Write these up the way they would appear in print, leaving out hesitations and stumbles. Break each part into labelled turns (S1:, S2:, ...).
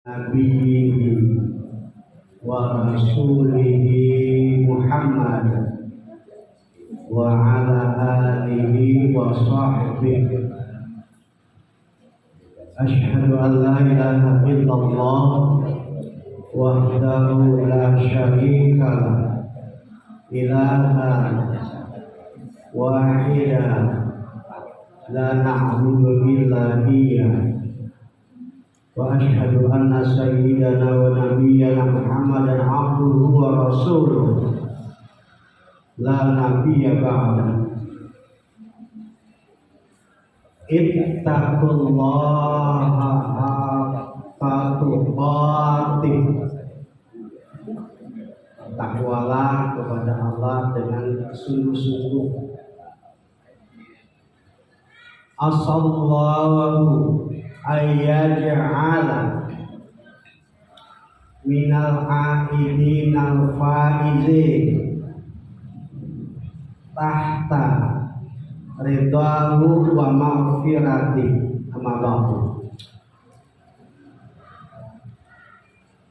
S1: Nabihi wa rasulihi Muhammad wa ala alihi wa sahbihi. Ashhadu an la ilaha illallah wahdahu la syarika lah, ilaha wahida la na'budu illa iyyah. Wa ashhadu anna sayyidana wa nabiyyana Muhammadan abduhu wa rasuluh la nabiyya ba'da. Ittaqullaha haqqa tuqatih. Takwalah kepada Allah dengan sungguh-sungguh. Asallallahu ayyaj'ala minal a'idinal faizin tahta ridahu wa maghfirati. Amma ba'du.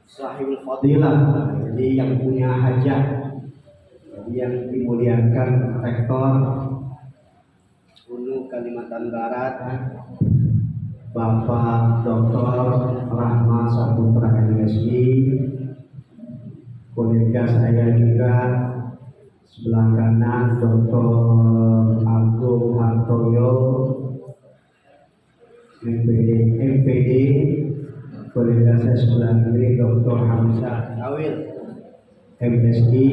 S1: Sahibul fadilah, jadi yang punya hajat, jadi yang dimuliakan Rektor Ulu Kalimantan Barat Bapak Dr. Rahmat Saputra MSI, kolega saya juga sebelah kanan Dr. Agung Hartoyo MPD, kolega saya sebelah kiri Dr. Hamzah Awil MSI,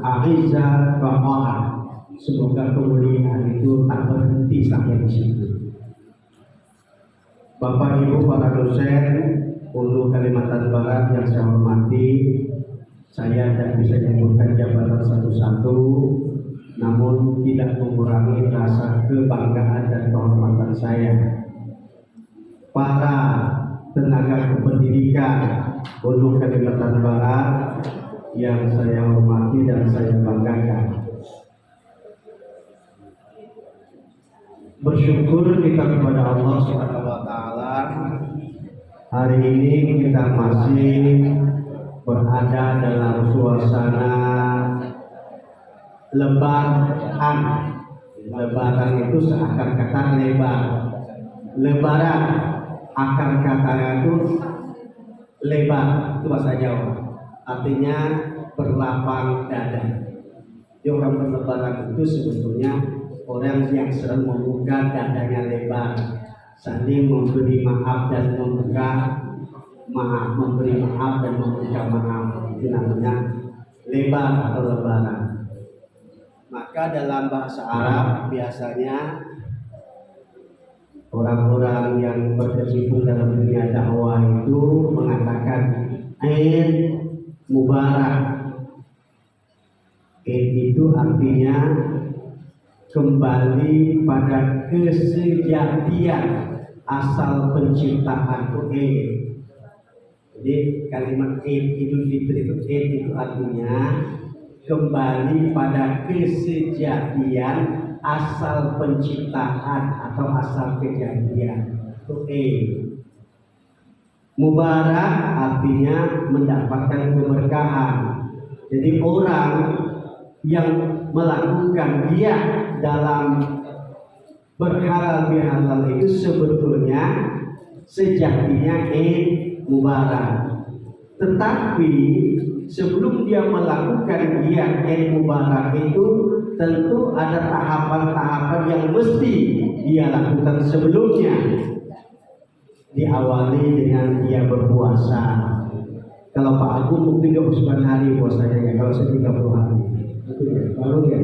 S1: Aiza Bapak. Semoga kemuliaan itu tak berhenti sampai di situ. Bapak Ibu para dosen Ulu Kalimantan Barat yang saya hormati, saya tidak bisa menyebutkan jabatan satu-satu, namun tidak mengurangi rasa kebanggaan dan kehormatan saya. Para tenaga kependidikan Ulu Kalimantan Barat yang saya hormati dan saya banggakan. Bersyukur kita kepada Allah Subhanahu wa taala, hari ini kita masih berada dalam suasana lebaran. Lebaran itu seakan kata lebar. Lebaran akan katanya itu lebar, itu bahasa Jawa. Artinya berlapang dada. Jadi orang berlebaran itu sebetulnya orang yang sering membuka dadanya lebar, saling memberi maaf dan membuka maaf, memberi maaf dan membuka maaf, itu namanya lebar atau lebaran. Maka dalam bahasa Arab biasanya orang-orang yang berkecimpung dalam dunia dakwah itu mengatakan Eid Mubarak. Eid itu artinya kembali pada kesejatian asal penciptaan itu. Jadi kalimat Idul Fitri itu artinya kembali pada kesejatian asal penciptaan atau asal kejadian itu. Mubarak artinya mendapatkan keberkahan. Jadi orang yang melakukan dia dalam berhalal bihalal itu sebetulnya sejatinya Mubarak. Tetapi sebelum dia melakukan dia Mubarak itu tentu ada tahapan-tahapan yang mesti dia lakukan sebelumnya. Diawali dengan dia berpuasa. Kalau Pak Agung mungkin 29 hari puasanya ya, kalau saya 30 hari. Baru ya.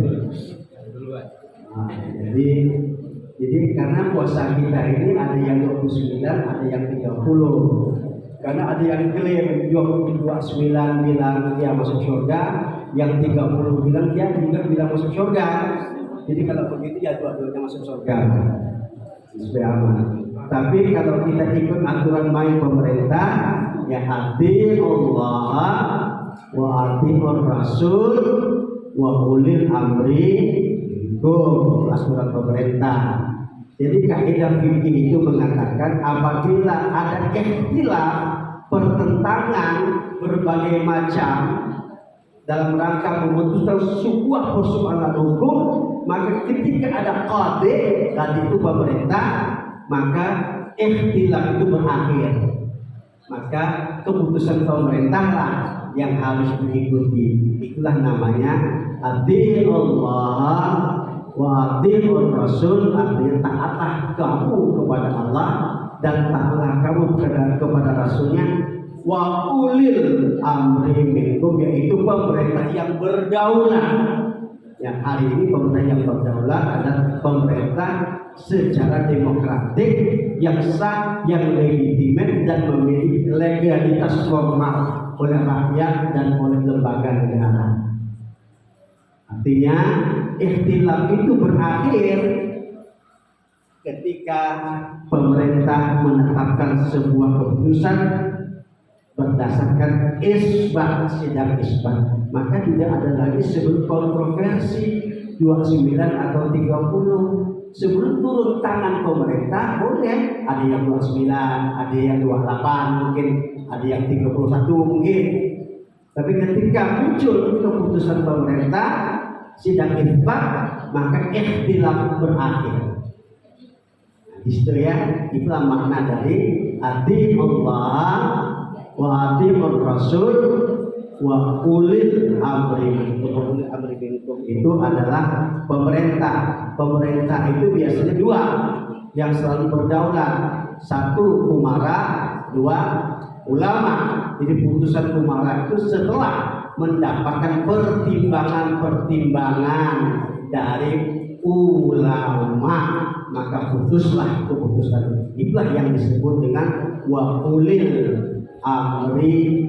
S1: Nah, jadi karena puasa kita ini ada yang 29, ada yang 30. Karena ada yang klaim 29 bilang dia masuk surga, yang 30 bilang dia juga bilang masuk surga. Jadi kalau begitu ya dua-duanya masuk surga. Supaya aman. Tapi kalau kita ikut aturan main pemerintah, ya hati Allah wa atiur Rasul wa ulil amri itu aturan pemerintah. Jadi kaidah fikih itu mengatakan apabila ada ikhtilaf, pertentangan berbagai macam dalam rangka memutuskan sebuah persoalan hukum, maka ketika ada qadhi, tadi itu pemerintah, maka ikhtilaf itu berakhir. Maka keputusan pemerintahlah yang harus diikuti. Itulah namanya adilullah wa adilur rasul, artinya taatlah kamu kepada Allah dan taatlah kamu kepada Rasulnya. Wa ulil amri minkum, yaitu pemerintah yang berdaulat. Yang hari ini pemerintah yang berdaulat adalah pemerintah secara demokratik yang sah, yang legitimate dan memiliki legalitas formal oleh rakyat dan oleh lembaga negara. Artinya ikhtilaf itu berakhir ketika pemerintah menetapkan sebuah keputusan berdasarkan isbat, sidang isbat, maka tidak ada lagi sebelum kontroversi 29 atau 30. Sebelum turun tangan pemerintah boleh ada yang 29, ada yang 28, mungkin ada yang 31 mungkin. Tapi ketika muncul keputusan pemerintah sidang isbat, maka ikhtilaf berakhir. Di situ ya, itulah makna dari adilullah wa adilur rasul wa ulil amri minkum. Amri minkum itu adalah pemerintah. Pemerintah itu biasanya dua yang selalu berdaulat. Satu umara, dua ulama. Jadi putusan umara itu setelah mendapatkan pertimbangan-pertimbangan dari ulama, maka putuslah keputusan. Itulah yang disebut dengan wa ulil amri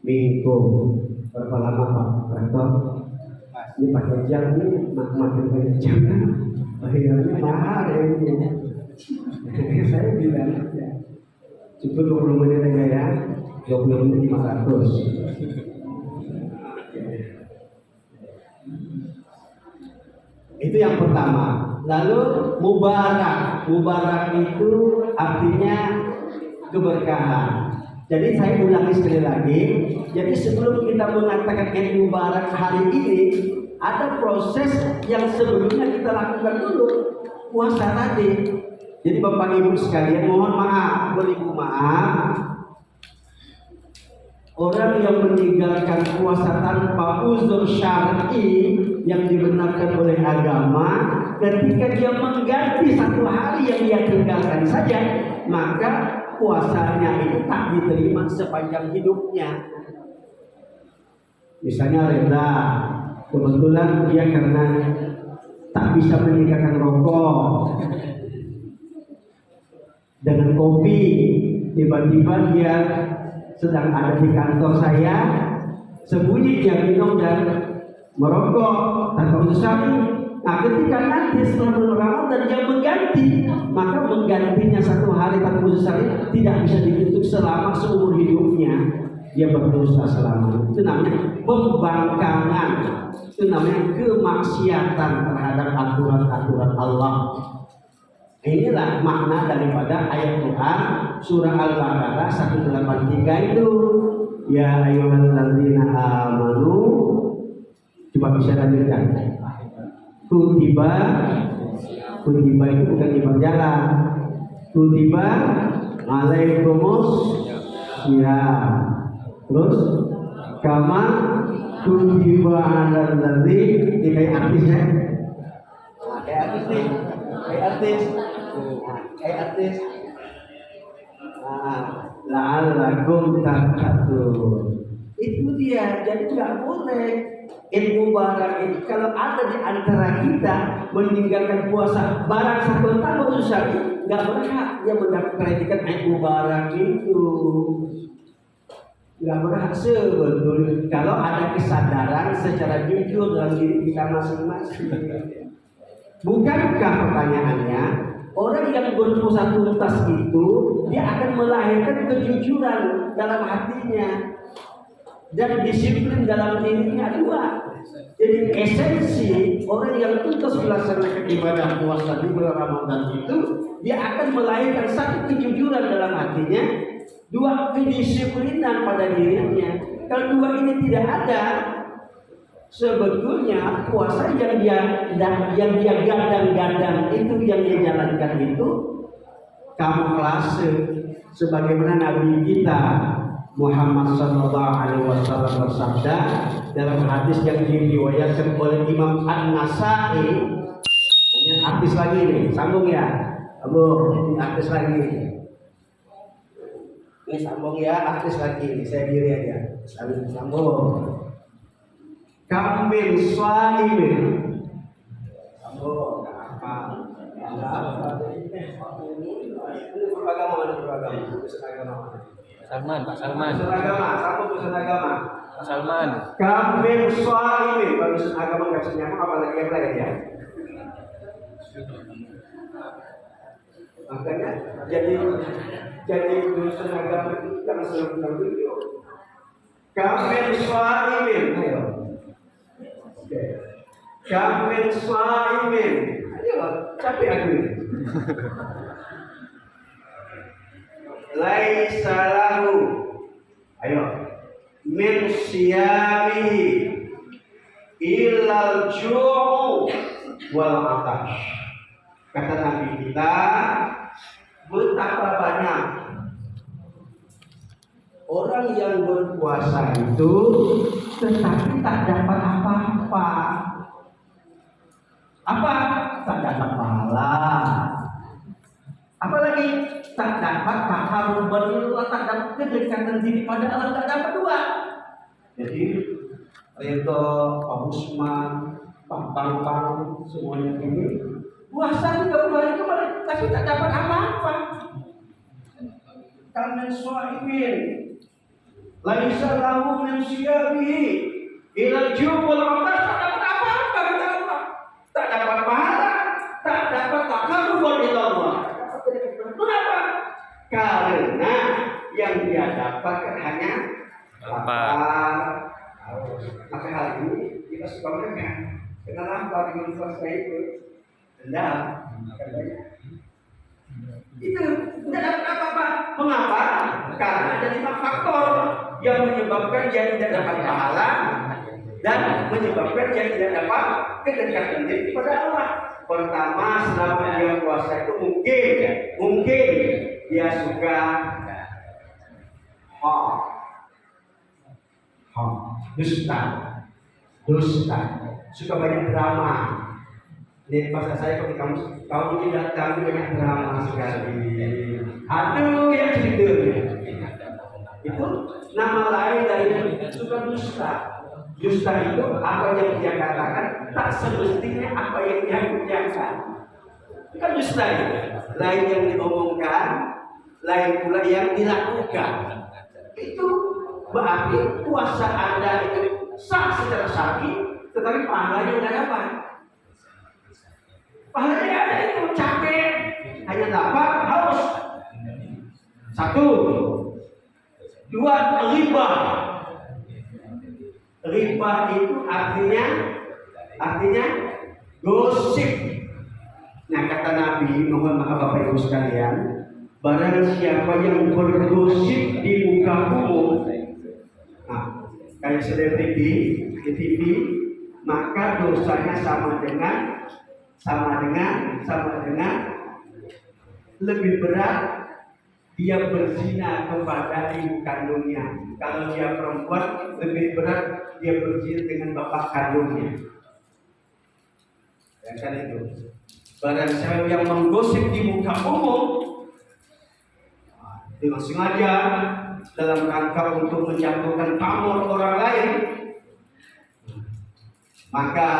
S1: minkum. Berapa lama Pak Rektor? Ini pakai jam ini, makin banyak jam kan? Akhirnya mahal ini. Saya bilang ya, cukup 20 menit aja ya, 20 menit 500. Itu yang pertama. Lalu mubarak. Mubarak itu artinya keberkahan. Jadi saya ulangi sekali lagi. Jadi sebelum kita mengatakan Eid Mubarak hari ini, ada proses yang sebelumnya kita lakukan dulu, puasa tadi. Jadi Bapak Ibu sekalian, mohon maaf, beribu maaf, orang yang meninggalkan puasa tanpa uzur syar'i yang dibenarkan oleh agama, ketika dia mengganti satu hari yang dia tinggalkan saja, maka puasanya itu tak diterima sepanjang hidupnya. Misalnya reda, kebetulan dia karena tak bisa meninggalkan rokok dengan kopi, tiba-tiba dia sedang ada di kantor saya, sembunyi dia minum dan merokok tanpa usaha. Nah, ketika nanti setelah bulan Ramadan dia mengganti, maka menggantinya satu hari tanpa usaha tidak bisa ditutup selama seumur hidupnya. Dia berdosa selama. Itu namanya pembangkangan. Itu namanya kemaksiatan terhadap aturan-aturan Allah. Inilah makna daripada ayat Quran surah Al-Baqarah 183 itu. Ya ayyuhalladzina amanu. Coba bisa lanjutkan. Kutiba itu bukan di jalan. Kutiba alaikumus ya. Terus kama kutiba alal ladzi, ini kayak artis ya. Kayak artis nih. Kayak artis. La'allakum tattaqun. Itu dia. Jadi nggak boleh Eid Mubarak ini kalau ada di antara kita meninggalkan puasa barang satu tahun usai, nggak berhak dia mendapat predikat Eid Mubarak itu. Nggak berhak sebetulnya kalau ada kesadaran secara jujur dalam diri kita masing-masing. Bukankah pertanyaannya, orang yang berpuasa tuntas itu dia akan melahirkan kejujuran dalam hatinya. dan disiplin dalam dirinya dua. Jadi esensi orang yang tuntas melaksanakan ibadah puasa di bulan Ramadan itu, dia akan melahirkan satu kejujuran dalam hatinya, dua kedisiplinan pada dirinya. Kalau dua ini tidak ada, sebetulnya puasa yang dia gadang-gadang itu, yang dia jalankan itu kamuflase, sebagaimana Nabi kita Muhammad sallallahu alaihi wasallam bersabda dalam hadis yang diriwayatkan oleh Imam An-Nasa'i. Ini artis lagi nih, sambung ya. Abu, artis lagi. Ini sambung ya, artis lagi. Ini saya diri aja. Sambung. Kamil Swaimin. Sambung. Apa? Beragama.
S2: Salman, Pak Salman.
S1: Urusan agama, sambung urusan agama.
S2: Pak Salman.
S1: Kamil Swaimin. Kalau urusan agama nggak bisa nyambung, apalagi yang lain ya. Makanya jadi urusan agama itu jangan selalu benar video. Kamil Swaimin. Ayo. Oke. Kamil Swaimin. Ayo, capek aku ini. Laisa lahu, ayo, min siyamihi illal ju'u wal atash. Kata Nabi kita, betapa banyak orang yang berpuasa itu tetapi tak dapat apa-apa. Apa? Tak dapat pahala. Apalagi tak dapat takarruban ilallah, tak dapat kedekatan diri pada Allah, tak dapat dua. Jadi Ridho, Pak Usman, Pak Bambang, semuanya ini puasa 30 hari kemarin, tapi tak dapat apa-apa. Kamil Swaimin, laisa lahu min siyamihi ilal jubul atas, tak dapat apa-apa kata Allah. Tak dapat pahala, tak dapat takarruban ilallah. Kenapa? Karena yang dia dapatkan hanya lapar. Maka hal ini kita suka mereka. Kenapa dengan puasa itu? Dendam. Itu tidak dapat apa-apa. Mengapa? Karena ada 5 faktor yang menyebabkan dia tidak dapat pahala dan menyebabkan dia tidak dapat kedekatan diri kepada Allah. Pertama, selama dia puasa itu mungkin dia suka dusta, suka banyak drama. Ini bahasa saya ketika kamu ini datang banyak drama sekali. Aduh, yang cerita itu nama lain dari suka dusta. Dusta itu apa yang dia katakan tak semestinya apa yang dia kerjakan. Kan dusta itu. Lain yang diomongkan, lain pula yang dilakukan. Itu berarti puasa Anda itu sah secara syar'i, tetapi pahalanya tidak dapat. Pahalanya ada itu capek, hanya dapat haus. 1, 2, riba. Riba itu artinya gosip. Nah, kata Nabi, mohon maaf Bapak Ibu sekalian, barang siapa yang bergosip di muka umum, kayak selebriti di TV, maka dosanya sama dengan lebih berat dia berzina kepada ibu kandungnya. Kalau dia perempuan, lebih berat dia berzina dengan bapak kandungnya. Ya kan itu. Barang siapa yang menggosip di muka umum dengan sengaja dalam rangka untuk menjatuhkan pamor orang lain, maka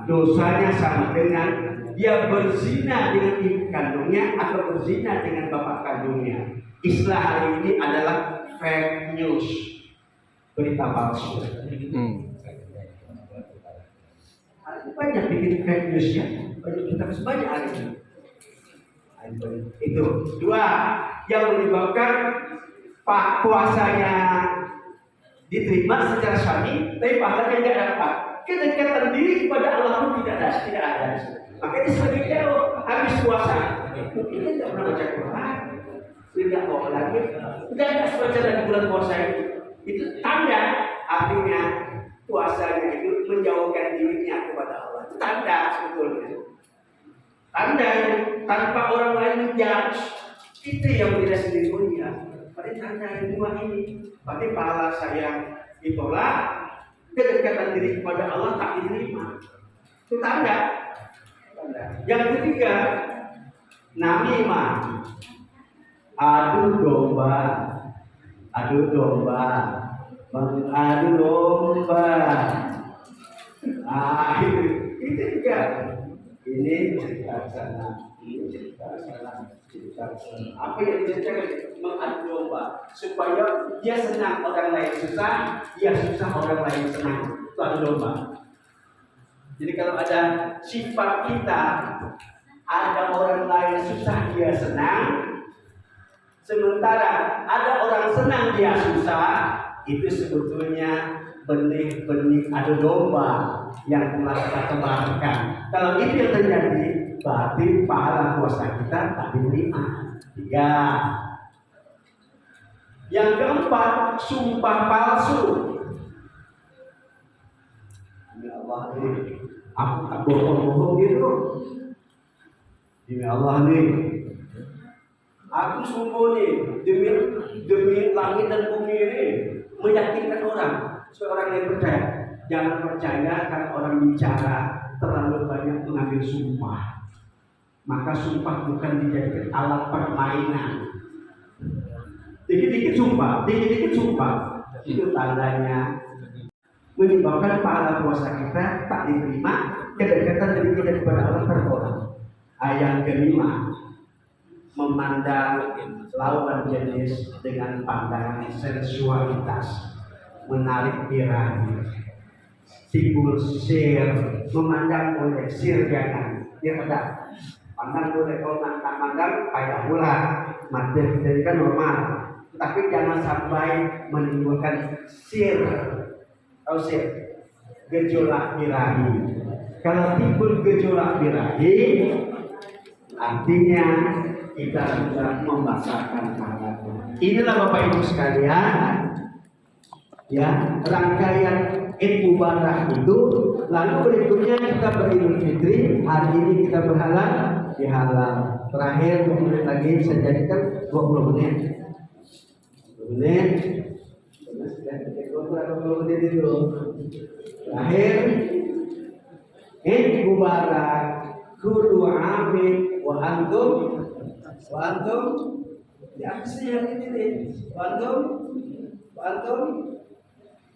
S1: dosanya sama dengan dia berzina dengan ibu kandungnya atau berzina dengan bapak kandungnya. Istilah hari ini adalah fake news, berita palsu. Banyak bikin fake news ya, kita banyak hari ini. Itu 2 yang menyebabkan puasanya diterima secara syar'i, tapi pahalanya tidak dapat. Kedekatan diri kepada Allah pun tidak ada. Makanya semakin jauh habis puasa, mungkin dia tidak pernah baca Quran, tidak mau lagi, tidak baca lagi bulan puasa itu tanda artinya puasanya itu menjauhkan dirinya kepada Allah. Itu tanda sebetulnya. Tanda tanpa orang lain menjudge, itu yang tidak sendirinya. Pada tanda yang dua ini, pada pahala saya ditolak, kedekatan diri kepada Allah tak diterima. Itu tanda. Yang ketiga, namimah, adu domba, mengadu domba. Itu juga. Ini cerita sana, ini cerita sana, cerita sana. Apa yang diceritakan? Mengadu domba supaya dia senang orang lain susah, dia susah orang lain senang. Itu adu domba. Jadi kalau ada sifat kita, ada orang lain susah dia senang, sementara ada orang senang dia susah, itu sebetulnya benih-benih adu domba yang telah kita tebarkan. Kalau itu yang terjadi, berarti pahala puasa kita tak diterima. 3. Yang keempat, sumpah palsu. Demi Allah nih, aku tak bohong-bohong gitu. Demi Allah nih, aku sungguh nih demi langit dan bumi ini meyakinkan orang. Seorang yang percaya, jangan percaya karena orang bicara terlalu banyak mengambil sumpah. Maka sumpah bukan dijadikan alat permainan. Dikit-dikit sumpah, itu tandanya menyebabkan pahala puasa kita tak diterima, kedekatan dari kita kepada Allah tertolak. Yang kelima, memandang lawan jenis dengan pandangan sensualitas, menarik birahi, timbul sir, memandang oleh sir jangan, dia ada pandang boleh, kalau pandang payah pula, materi kan normal, tapi jangan sampai menimbulkan sir, atau sir, gejolak birahi. Kalau timbul gejolak birahi, artinya kita sudah membasahkan tangan. Inilah Bapak Ibu sekalian, ya, rangkaian Id Mubarak itu. Lalu berikutnya kita beridul fitri. Hari ini kita berhalal di halal. Terakhir 20 menit lagi bisa jadikan 20 menit. 20 menit. 20 menit itu. Terakhir Id Mubarak. Kullu amin wa antum ya sih ini nih. Wa antum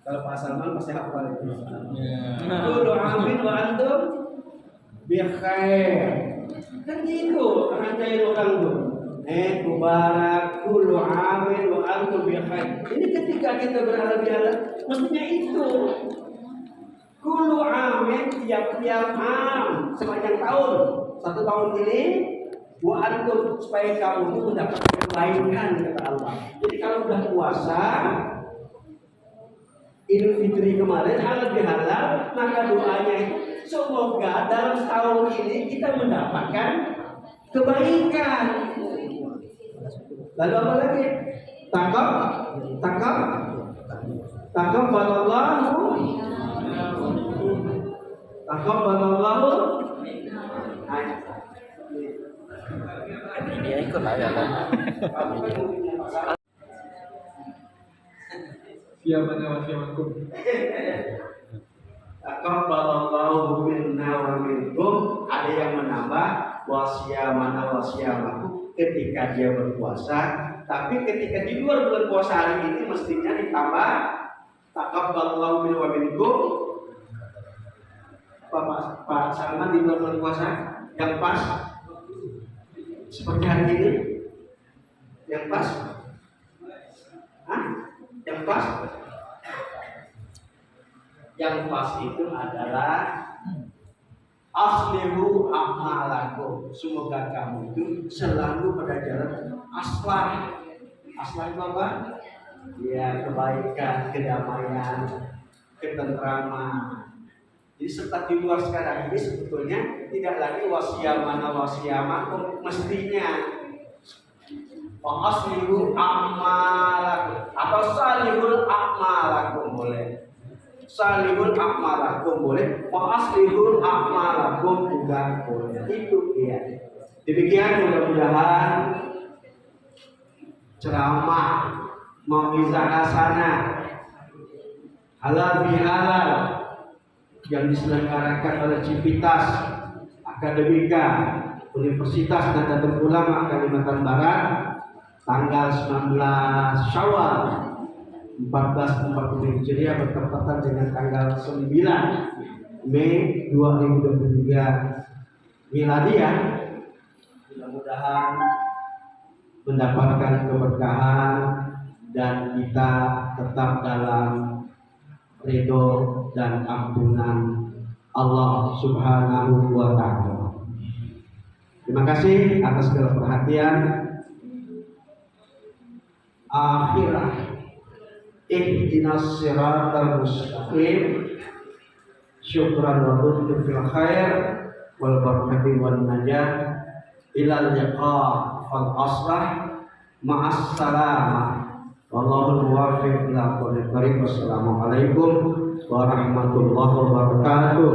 S1: kalau Pak Salman pasti hafal itu. Kullu amin wa antum bi khair. Kan gitu ngajain orang tuh. Mubarak kullu amin wa antum bi khair. Ini ketika kita berada di alam mestinya itu. Kullu amin tiap-tiap am sepanjang tahun. 1 tahun ini wa antum supaya kamu itu mendapatkan kebaikan kata Allah. Jadi kalau sudah puasa Idul Fitri kemarin halal bihalal, maka doanya itu semoga dalam setahun ini kita mendapatkan kebaikan. Lalu apa lagi? Taqabbalallahu.
S2: Dia ikut lah ya kan.
S3: Siamakum.
S1: Taqabbalallahu minna wa minkum. Ada yang menambah wasyamakum ketika dia berpuasa, tapi ketika di luar bulan puasa hari ini mestinya ditambah taqabbalallahu minna wa minkum. Pak Salman di luar bulan puasa yang pas seperti hari ini, yang pas, yang pas itu adalah aslihu a'malakum. Semoga kamu itu selalu pada jalan aslah. Aslah itu apa? ya kebaikan, kedamaian, ketentraman. Jadi serta di luar sekarang ini sebetulnya tidak lagi wasiyamakum mestinya. Aslihu a'malakum atau salihul a'malakum boleh. Salihul a'malakum boleh. Aslihul a'malakum juga boleh. Itu dia. Demikian mudah-mudahan ceramah mau'izah hasanah halal bihalal yang diselenggarakan oleh Civitas Akademika Universitas Nahdlatul Ulama Kalimantan Barat tanggal 19 Syawal 1440 Hijriah bertepatan dengan tanggal 9 Mei 2023 Miladiah. Mudah-mudahan mendapatkan keberkahan dan kita tetap dalam ridho dan ampunan Allah Subhanahu wa Ta'ala. Terima kasih atas segala perhatian. Akhirah ihdinas siratal mustaqim. Syukran wa tuntu fil khair wal barakati wan najah ilal liqa fal aslah ma'as salamah. Wallahul muwaffiq ila aqwamit thariq. Wassalamualaikum warahmatullahi wabarakatuh.